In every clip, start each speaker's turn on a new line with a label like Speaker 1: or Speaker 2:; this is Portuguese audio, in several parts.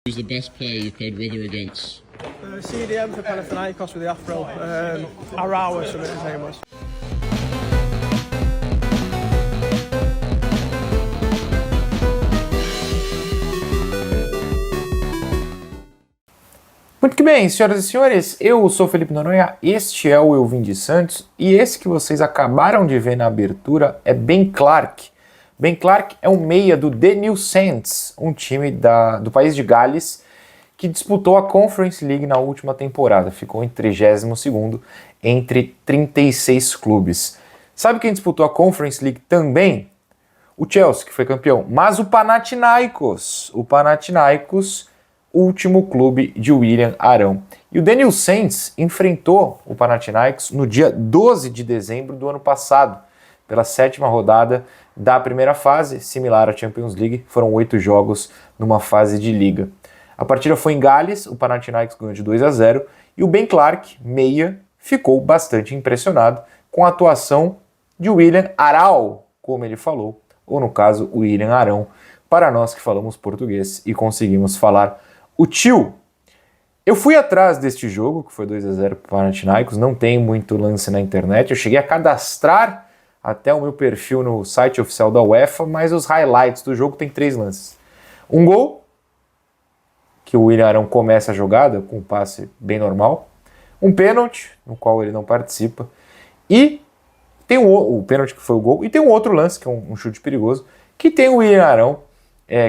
Speaker 1: Who's the best player you played with or against?
Speaker 2: CDM for Panathinaikos with the Afro. Arawa, something his name was.
Speaker 3: Muito que bem, senhoras e senhores, eu sou Felipe Noronha, este é o Eu Vim de Santos e esse que vocês acabaram de ver na abertura é Ben Clark. Ben Clark é um meia do The New Saints, um time do país de Gales que disputou a Conference League na última temporada, ficou em 32º entre 36 clubes. Sabe quem disputou a Conference League também? O Chelsea, que foi campeão, mas o Panathinaikos, último clube de William Arão. E o The New Saints enfrentou o Panathinaikos no dia 12 de dezembro do ano passado, pela 7ª rodada da primeira fase, similar à Champions League, foram 8 jogos numa fase de liga. A partida foi em Gales, o Panathinaikos ganhou de 2-0 e o Ben Clark, meia, ficou bastante impressionado com a atuação de William Arão, como ele falou, ou no caso, William Arão, para nós que falamos português e conseguimos falar o tio. Eu fui atrás deste jogo, que foi 2-0 para o Panathinaikos, não tem muito lance na internet, eu cheguei a cadastrar até o meu perfil no site oficial da UEFA, mas os highlights do jogo tem 3 lances. Um gol, que o William Arão começa a jogada com um passe bem normal, um pênalti, no qual ele não participa, e tem o pênalti que foi o gol, e tem um outro lance, que é um chute perigoso, que tem o William Arão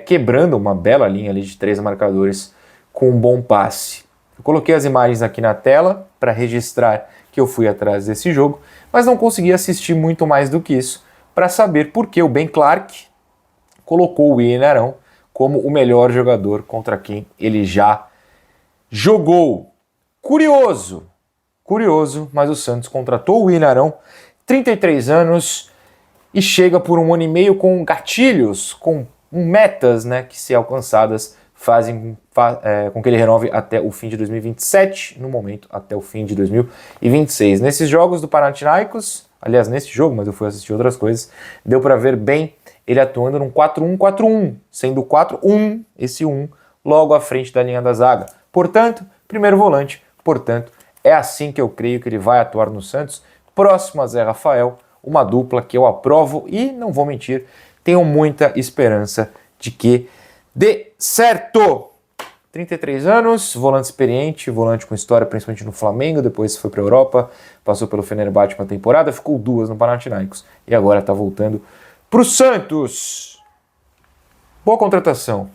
Speaker 3: quebrando uma bela linha ali de 3 marcadores com um bom passe. Eu coloquei as imagens aqui na tela para registrar que eu fui atrás desse jogo, mas não consegui assistir muito mais do que isso para saber por que o Ben Clark colocou o William Arão como o melhor jogador contra quem ele já jogou. Curioso, mas o Santos contratou o William Arão, 33 anos, e chega por 1 ano e meio com gatilhos, com metas, né, que, se alcançadas, fazem com que ele renove até o fim de 2027, no momento até o fim de 2026. Nesses jogos do Panathinaikos, aliás, nesse jogo, mas eu fui assistir outras coisas, deu para ver bem ele atuando num 4-1-4-1, sendo o 4-1, esse 1, logo à frente da linha da zaga. Portanto, primeiro volante, é assim que eu creio que ele vai atuar no Santos, próximo a Zé Rafael, uma dupla que eu aprovo e, não vou mentir, tenho muita esperança de que dê certo. 33 anos, volante experiente, volante com história principalmente no Flamengo, depois foi para a Europa, passou pelo Fenerbahçe uma temporada, ficou 2 no Panathinaikos e agora está voltando para o Santos. Boa contratação.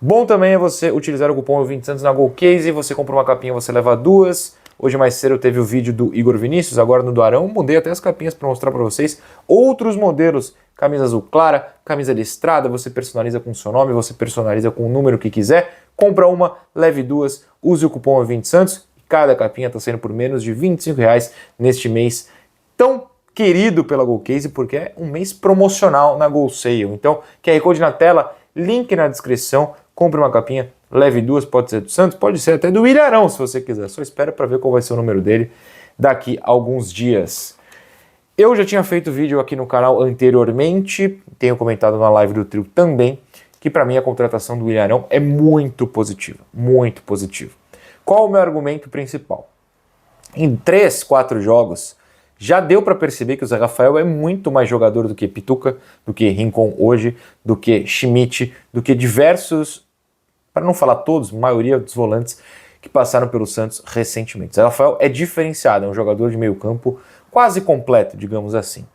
Speaker 3: Bom também é você utilizar o cupom Eu20Santos na GoCase, você compra uma capinha, você leva 2. Hoje mais cedo teve o vídeo do Igor Vinícius, agora no do Arão, mudei até as capinhas para mostrar para vocês outros modelos, camisa azul clara, camisa listrada, você personaliza com o seu nome, você personaliza com o número que quiser, compra uma, leve 2, use o cupom Eu20Santos, e cada capinha está saindo por menos de R$25 neste mês tão querido pela GoCase, porque é um mês promocional na GoSale. Então, QR Code na tela, link na descrição, compre uma capinha, leve 2, pode ser do Santos, pode ser até do William Arão, se você quiser. Só espera para ver qual vai ser o número dele daqui a alguns dias. Eu já tinha feito vídeo aqui no canal anteriormente, tenho comentado na live do trio também, que para mim a contratação do William Arão é muito positiva, muito positiva. Qual o meu argumento principal? Em 3, 4 jogos, já deu para perceber que o Zé Rafael é muito mais jogador do que Pituca, do que Rincon hoje, do que Schmidt, do que diversos, para não falar todos, a maioria dos volantes que passaram pelo Santos recentemente. O Zé Rafael é diferenciado, é um jogador de meio campo quase completo, digamos assim.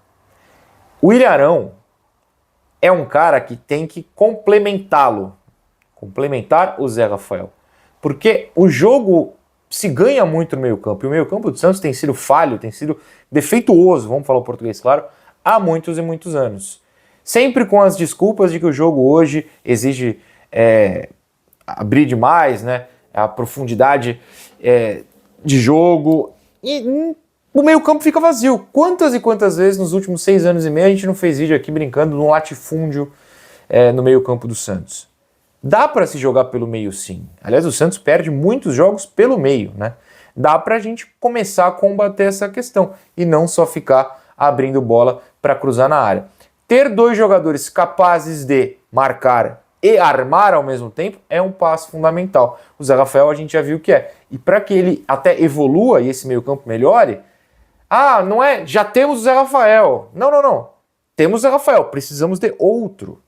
Speaker 3: O William Arão é um cara que tem que complementá-lo, complementar o Zé Rafael, porque o jogo se ganha muito no meio campo, e o meio campo do Santos tem sido falho, tem sido defeituoso, vamos falar o português claro, há muitos e muitos anos. Sempre com as desculpas de que o jogo hoje exige abrir demais, né, a profundidade de jogo, e o meio campo fica vazio. Quantas e quantas vezes nos últimos 6 anos e meio a gente não fez vídeo aqui brincando no latifúndio no meio campo do Santos? Dá para se jogar pelo meio, sim. Aliás, o Santos perde muitos jogos pelo meio, né? Dá para a gente começar a combater essa questão e não só ficar abrindo bola para cruzar na área. Ter 2 jogadores capazes de marcar e armar ao mesmo tempo é um passo fundamental. O Zé Rafael a gente já viu que é. E para que ele até evolua e esse meio campo melhore, não é, já temos o Zé Rafael. Não. Temos o Zé Rafael, precisamos de outro.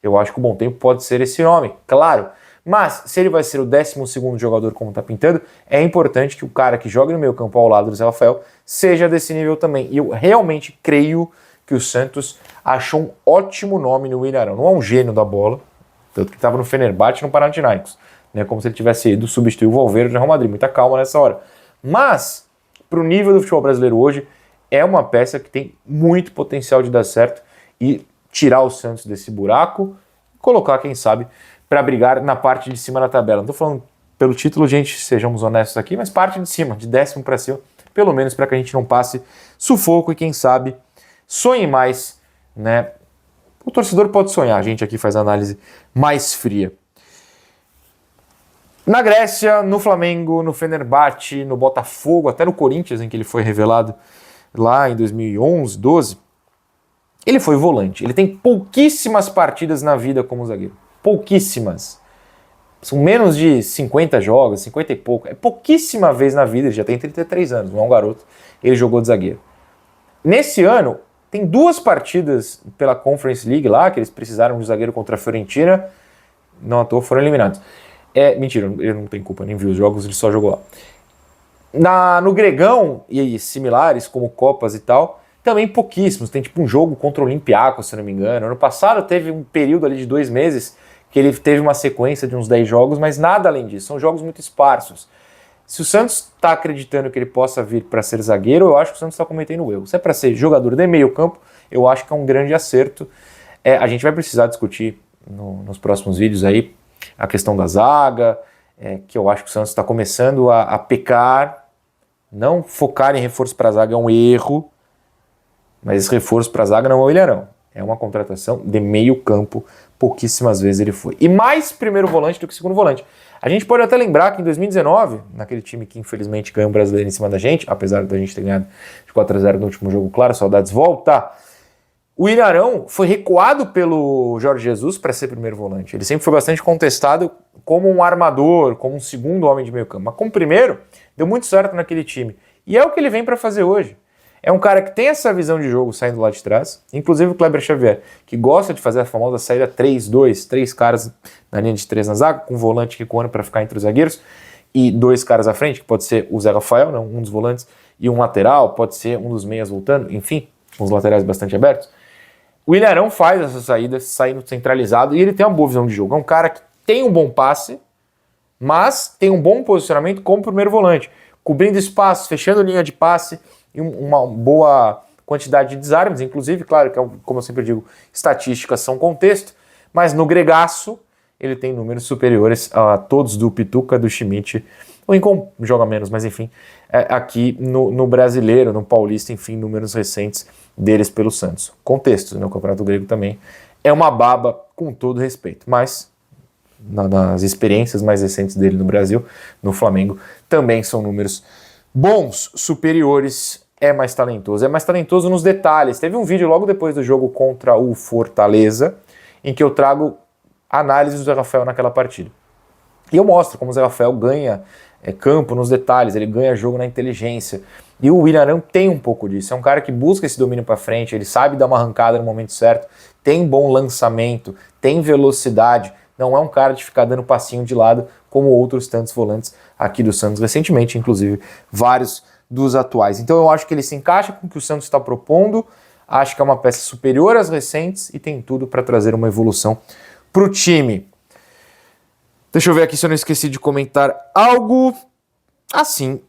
Speaker 3: Eu acho que o Bom Tempo pode ser esse nome, claro. Mas se ele vai ser o 12º jogador como tá pintando, é importante que o cara que joga no meio campo ao lado do Zé Rafael seja desse nível também. E eu realmente creio que o Santos achou um ótimo nome no Willian Arão. Não é um gênio da bola, tanto que estava no Fenerbahçe e no Panathinaikos, né? Como se ele tivesse ido substituir o Valverde no Real Madrid. Muita calma nessa hora. Mas, para o nível do futebol brasileiro hoje, é uma peça que tem muito potencial de dar certo e tirar o Santos desse buraco e colocar, quem sabe, para brigar na parte de cima da tabela. Não estou falando pelo título, gente, sejamos honestos aqui, mas parte de cima, de 10º para cima, pelo menos para que a gente não passe sufoco e, quem sabe, sonhe mais, né? O torcedor pode sonhar, a gente aqui faz análise mais fria. Na Grécia, no Flamengo, no Fenerbahçe, no Botafogo, até no Corinthians, em que ele foi revelado lá em 2011, 12, ele foi volante. Ele tem pouquíssimas partidas na vida como zagueiro. Pouquíssimas. São menos de 50 jogos, 50 e pouco. É pouquíssima vez na vida, ele já tem 33 anos, não é um garoto. Ele jogou de zagueiro. Nesse ano, tem 2 partidas pela Conference League lá, que eles precisaram de zagueiro contra a Fiorentina. Não à toa foram eliminados. Mentira, ele não tem culpa, nem viu os jogos, ele só jogou lá. No Gregão e similares, como Copas e tal, também pouquíssimos. Tem tipo um jogo contra o Olympiacos, se não me engano. Ano passado teve um período ali de 2 meses que ele teve uma sequência de uns 10 jogos, mas nada além disso. São jogos muito esparsos. Se o Santos está acreditando que ele possa vir para ser zagueiro, eu acho que o Santos está cometendo um erro. Se é para ser jogador de meio campo, eu acho que é um grande acerto. A gente vai precisar discutir nos próximos vídeos aí a questão da zaga, que eu acho que o Santos está começando a pecar. Não focar em reforço para a zaga é um erro, mas esse reforço para a zaga não é o Ilharão. É uma contratação de meio campo, pouquíssimas vezes ele foi. E mais primeiro volante do que segundo volante. A gente pode até lembrar que em 2019, naquele time que infelizmente ganhou o Brasileiro em cima da gente, apesar da gente ter ganhado de 4-0 no último jogo, claro, saudades volta, o Ilharão foi recuado pelo Jorge Jesus para ser primeiro volante. Ele sempre foi bastante contestado como um armador, como um segundo homem de meio campo. Mas como primeiro, deu muito certo naquele time. E é o que ele vem para fazer hoje. É um cara que tem essa visão de jogo saindo lá de trás, inclusive o Kleber Xavier, que gosta de fazer a famosa saída 3-2, 3 caras na linha de 3 na zaga, com um volante recuando para ficar entre os zagueiros, e 2 caras à frente, que pode ser o Zé Rafael, não, um dos volantes, e um lateral, pode ser um dos meias voltando, enfim, com os laterais bastante abertos. O Ilharão faz essa saída, saindo centralizado, e ele tem uma boa visão de jogo. É um cara que tem um bom passe, mas tem um bom posicionamento como primeiro volante, cobrindo espaços, fechando linha de passe, e uma boa quantidade de desarmes, inclusive, claro, que como eu sempre digo, estatísticas são contexto, mas no gregaço ele tem números superiores a todos do Pituca, do Schmidt, o Incom joga menos, mas enfim, aqui no brasileiro, no paulista, enfim, números recentes deles pelo Santos. Contexto, né? O Campeonato Grego também é uma baba, com todo respeito, mas nas experiências mais recentes dele no Brasil, no Flamengo, também são números bons, superiores, é mais talentoso nos detalhes. Teve um vídeo logo depois do jogo contra o Fortaleza, em que eu trago análise do Zé Rafael naquela partida. E eu mostro como o Zé Rafael ganha campo nos detalhes, ele ganha jogo na inteligência. E o Willian Arão tem um pouco disso, é um cara que busca esse domínio para frente, ele sabe dar uma arrancada no momento certo, tem bom lançamento, tem velocidade, não é um cara de ficar dando passinho de lado, como outros tantos volantes aqui do Santos, recentemente, inclusive, vários dos atuais. Então eu acho que ele se encaixa com o que o Santos está propondo, acho que é uma peça superior às recentes e tem tudo para trazer uma evolução para o time. Deixa eu ver aqui se eu não esqueci de comentar algo. Assim,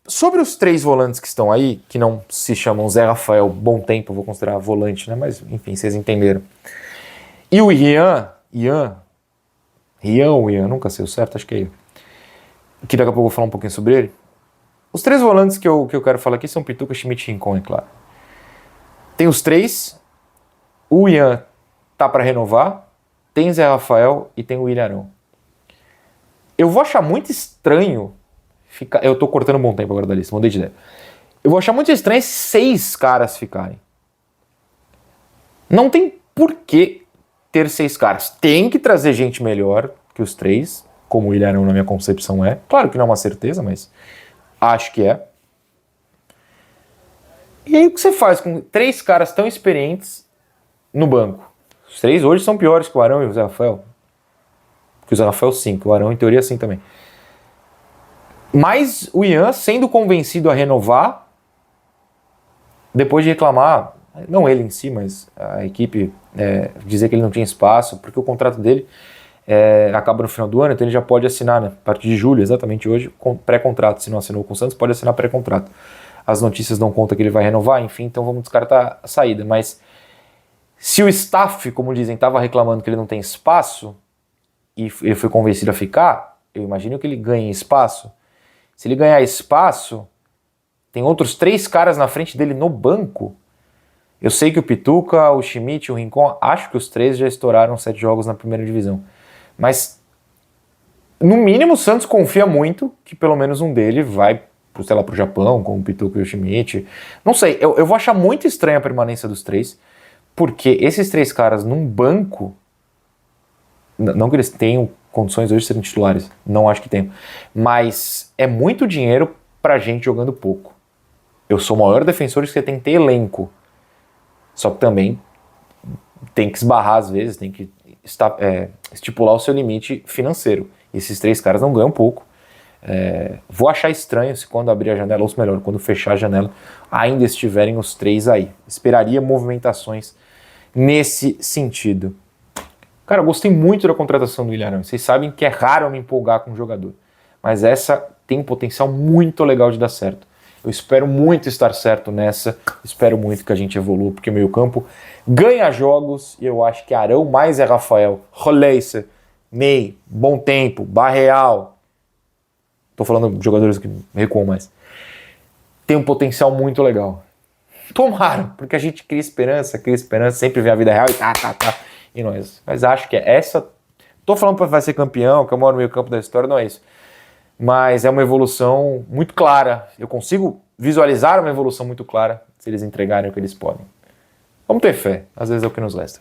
Speaker 3: sobre os 3 volantes que estão aí, que não se chamam Zé Rafael, Bom Tempo, eu vou considerar volante, né? Mas enfim, vocês entenderam. E o Ian, nunca sei o certo, acho que é Ian. Que daqui a pouco eu vou falar um pouquinho sobre ele. Os 3 volantes que eu quero falar aqui são Pituca, Schmidt e Rincon, é claro. Tem os 3, o Ian tá para renovar, tem Zé Rafael e tem o Willian Arão. Eu vou achar muito estranho eu tô cortando um bom tempo agora da lista, mudei de ideia. Eu vou achar muito estranho esses 6 caras ficarem. Não tem por que ter 6 caras. Tem que trazer gente melhor que os 3, como o Ilharão na minha concepção é. Claro que não é uma certeza, mas acho que é. E aí o que você faz com 3 caras tão experientes no banco? Os 3 hoje são piores que o Arão e o Zé Rafael. Que o Zé Rafael 5, o Arão em teoria sim também. Mas o Ian sendo convencido a renovar, depois de reclamar, não ele em si, mas a equipe dizer que ele não tinha espaço, porque o contrato dele acaba no final do ano, então ele já pode assinar, né, a partir de julho, exatamente hoje, pré-contrato. Se não assinou com o Santos, pode assinar pré-contrato. As notícias dão conta que ele vai renovar, enfim, então vamos descartar a saída. Mas se o staff, como dizem, estava reclamando que ele não tem espaço, e ele foi convencido a ficar, eu imagino que ele ganhe espaço. Se ele ganhar espaço, tem outros 3 caras na frente dele no banco. Eu sei que o Pituca, o Schmidt e o Rincon, acho que os 3 já estouraram 7 jogos na primeira divisão. Mas, no mínimo, o Santos confia muito que pelo menos um dele vai, sei lá, pro Japão, com o Pituca e o Schmidt. Não sei, eu vou achar muito estranha a permanência dos 3, porque esses 3 caras num banco, não que eles tenham condições hoje de serem titulares, não acho que tenham, mas é muito dinheiro pra gente jogando pouco. Eu sou o maior defensor de que você tem que ter elenco, só que também tem que esbarrar às vezes, tem que estipular o seu limite financeiro. Esses 3 caras não ganham pouco. Vou achar estranho se quando abrir a janela, ou melhor, quando fechar a janela, ainda estiverem os 3 aí. Esperaria movimentações nesse sentido. Cara, eu gostei muito da contratação do Ilharão. Vocês sabem que é raro eu me empolgar com um jogador, mas essa tem um potencial muito legal de dar certo. Eu espero muito estar certo nessa, espero muito que a gente evolua, porque o meio-campo ganha jogos e eu acho que Arão mais Rafael, Roleiser, Ney, Bom Tempo, Barreal, tô falando de jogadores que recuam mais, tem um potencial muito legal. Tomara, porque a gente cria esperança, sempre vê a vida real e nós. Mas acho que é essa. Tô falando para vai ser campeão, que eu moro no meio campo da história, não é isso. Mas é uma evolução muito clara. Eu consigo visualizar uma evolução muito clara se eles entregarem o que eles podem. Vamos ter fé, às vezes é o que nos resta.